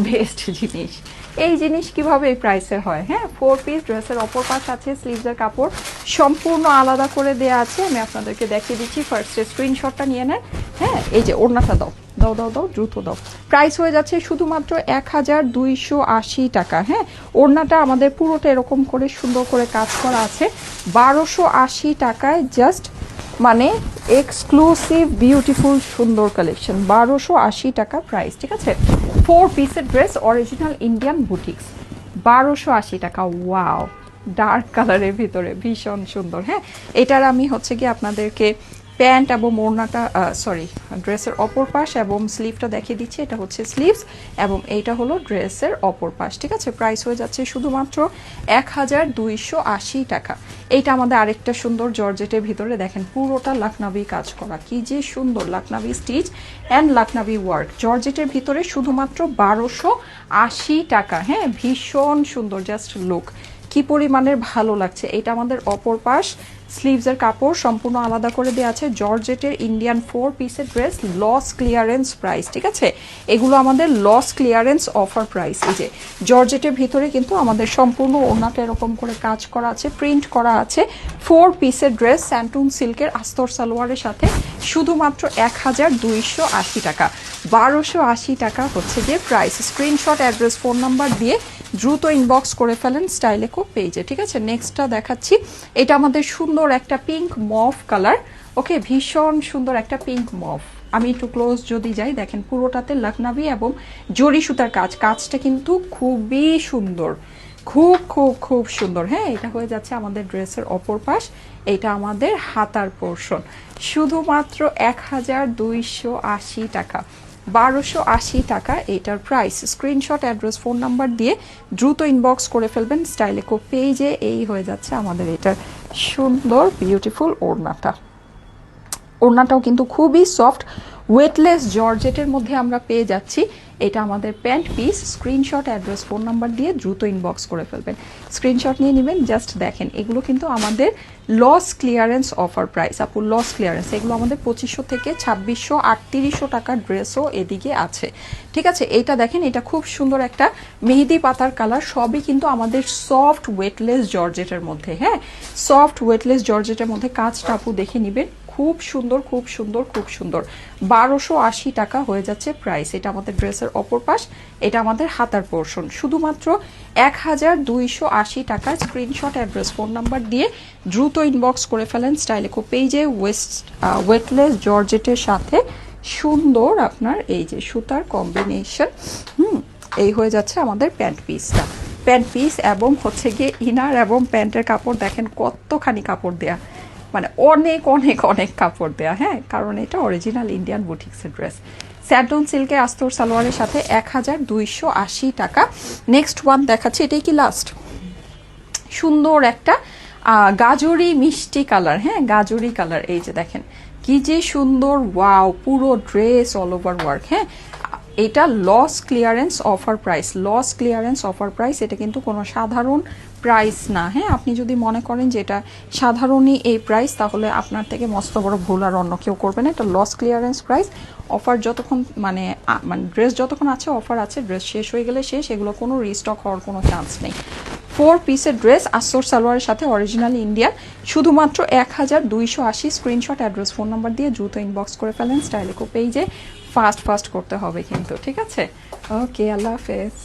Best জিনিস। এই জিনিস কিভাবে এই প্রাইসের হয়? হ্যাঁ, 4 পিস ড্রেসের অপর পাশ আছে, স্লিভসের কাপড় সম্পূর্ণ আলাদা করে দেয়া আছে। আমি আপনাদেরকে দেখিয়ে দিচ্ছি, ফার্স্টে স্ক্রিনশটটা নিয়ে নেন। হ্যাঁ, এই যে ওড়নাটা দাও দাও দাও দাও, দ্রুত দাও। প্রাইস হয়ে যাচ্ছে শুধুমাত্র 1280 টাকা। হ্যাঁ, ওড়নাটা আমাদের পুরোটা এরকম করে সুন্দর করে কাজ করা আছে, 1280 টাকায় জাস্ট মানে এক্সক্লুসিভ বিউটিফুল সুন্দর কালেকশন, 1280 টাকা প্রাইস। ঠিক আছে, 4 পিসের ড্রেস, অরিজিনাল ইন্ডিয়ান বুটিক্স, 1280 টাকা। ওয়াও, ডার্ক কালারের ভিতরে ভীষণ সুন্দর। হ্যাঁ, এটার আমি হচ্ছে কি আপনাদেরকে প্যান্ট এবং ওড়নাটা সরি ড্রেসের অপর পাশ এবং স্লিভটা দেখিয়ে দিচ্ছি। এটা হচ্ছে স্লিভস এবং এইটা হলো ড্রেসের অপর পাশ। ঠিক আছে, প্রাইস হয়ে যাচ্ছে শুধুমাত্র 1280 টাকা। এইটা আমাদের আরেকটা সুন্দর জর্জেটের ভিতরে, দেখেন পুরোটা লাখনবি কাজ করা, কি যে সুন্দর লাখনবি স্টিচ অ্যান্ড লাখনবি ওয়ার্ক, জর্জেটের ভিতরে শুধুমাত্র 1280 টাকা। হ্যাঁ, ভীষণ সুন্দর, জাস্ট লুক কি পরিমাণের ভালো লাগছে। এটা আমাদের অপর পাশ, স্লিভসের কাপড় সম্পূর্ণ আলাদা করে দেওয়া আছে, জর্জেটের ইন্ডিয়ান 4 পিসের ড্রেস, লস ক্লিয়ারেন্স প্রাইস। ঠিক আছে, এগুলো আমাদের লস ক্লিয়ারেন্স অফার প্রাইস। এই যে জর্জেটের ভিতরে কিন্তু আমাদের সম্পূর্ণ ওড়নাটা এরকম করে কাজ করা আছে, প্রিন্ট করা আছে, 4 পিসের ড্রেস স্যান্টুন সিল্কের আস্তর সালোয়ারের সাথে শুধুমাত্র 1280 টাকা। 1280 টাকা হচ্ছে যে price. Screenshot, address, phone number দিয়ে দ্রুত ইনবক্স করে ফেলেন স্টাইলেকো পেজে। ঠিক আছে, নেক্সটটা দেখাচ্ছি। এটা আমাদের সুন্দর একটা পিঙ্ক মভ কালার। ওকে, ভীষণ সুন্দর একটা পিঙ্ক মভ। আমি একটু ক্লোজ যদি যাই, দেখেন পুরোটাতে লখনবি এবং জরি সুতার কাজ, কাজটা কিন্তু খুবই সুন্দর, খুব খুব খুব সুন্দর। হ্যাঁ, এটা হয়ে যাচ্ছে আমাদের ড্রেসের অপর পাশ, এটা আমাদের হাতার পোর্শন, শুধুমাত্র 1280 টাকা। 1280 টাকা এইটার price. Screenshot, address, phone number দিয়ে দ্রুত ইনবক্স করে ফেলবেন স্টাইলেকো পেজে। এই হয়ে যাচ্ছে আমাদের এটার সুন্দর বিউটিফুল ওড়নাটা। ওড়নাটাও কিন্তু খুবই সফট, ওয়েটলেস জর্জেটের মধ্যে আমরা পেয়ে যাচ্ছি। এটা আমাদের pant piece. Screenshot, address, phone number দিয়ে দ্রুত ইনবক্স করে ফেলবেন, স্ক্রিনশট নিয়ে নেবেন। জাস্ট দেখেন, এগুলো কিন্তু আমাদের লস ক্লিয়ারেন্স অফার প্রাইস। আপু লস ক্লিয়ারেন্স, এগুলো আমাদের 2500 থেকে 2600 3800 টাকার ড্রেসও এদিকে আছে। ঠিক আছে, এইটা দেখেন, এটা খুব সুন্দর একটা মেহেদি পাতার কালার, সবই কিন্তু আমাদের সফট ওয়েটলেস জর্জেটের মধ্যে। হ্যাঁ, সফট ওয়েটলেস জর্জেটের মধ্যে কাজটা আপু দেখে নেবেন, খুব সুন্দর খুব সুন্দর খুব সুন্দর। 1280 টাকা হয়ে যাচ্ছে প্রাইস। এটা আমাদের ড্রেসের অপর পাশ, এটা আমাদের হাতার পোর্শন, শুধুমাত্র 1280 টাকা। স্ক্রিনশট, অ্যাড্রেস, ফোন নাম্বার দিয়ে দ্রুত ইনবক্স করে ফেলেন স্টাইলেকো পেজে। ওয়েটলেস জর্জেটের সাথে সুন্দর আপনার এই যে সুতার কম্বিনেশন। এই হয়ে যাচ্ছে আমাদের প্যান্ট পিসটা, প্যান্ট পিস এবং হচ্ছে গিয়ে ইনার এবং প্যান্টের কাপড় দেখেন কতখানি কাপড় দেয়া, মানে অনেক অনেক অনেক কাপড় দেয়া। হ্যাঁ, কারণ এটা অরিজিনাল ইন্ডিয়ান বুটিক্সের ড্রেস, স্যান্টুন সিল্কের আস্তর সালোয়ারের সাথে 1280 টাকা। নেক্সট ওয়ান দেখাচ্ছি, এটাই কি লাস্ট? সুন্দর একটা গাজরি মিষ্টি কালার। হ্যাঁ, গাজরি কালার, এই যে দেখেন কি যে সুন্দর, ওয়াও, পুরো ড্রেস অল ওভার ওয়ার্ক। হ্যাঁ, এটা loss clearance offer price, loss clearance offer price. এটা কিন্তু কোনো সাধারণ প্রাইস না। হ্যাঁ, আপনি যদি মনে করেন যে এটা সাধারণই এই প্রাইস, তাহলে আপনার থেকে মস্ত বড় ভুল আর অন্য কেউ করবে না। এটা লস ক্লিয়ারেন্স প্রাইস। অফার যতক্ষণ মানে ড্রেস যতক্ষণ আছে অফার আছে, ড্রেস শেষ হয়ে গেলে শেষ, এগুলো কোনো রিস্টক হওয়ার কোনো চান্স নেই। 4 পিসের ড্রেস আস্তর সালোয়ারের সাথে, অরিজিনাল ইন্ডিয়ান, শুধুমাত্র 1280। স্ক্রিনশট, অ্যাড্রেস, ফোন নাম্বার দিয়ে দ্রুত ইনবক্স করে ফেলেন স্টাইলেকো পেজে। ফাস্ট ফাস্ট করতে হবে কিন্তু। ঠিক আছে, ওকে, আল্লাহ হাফেজ।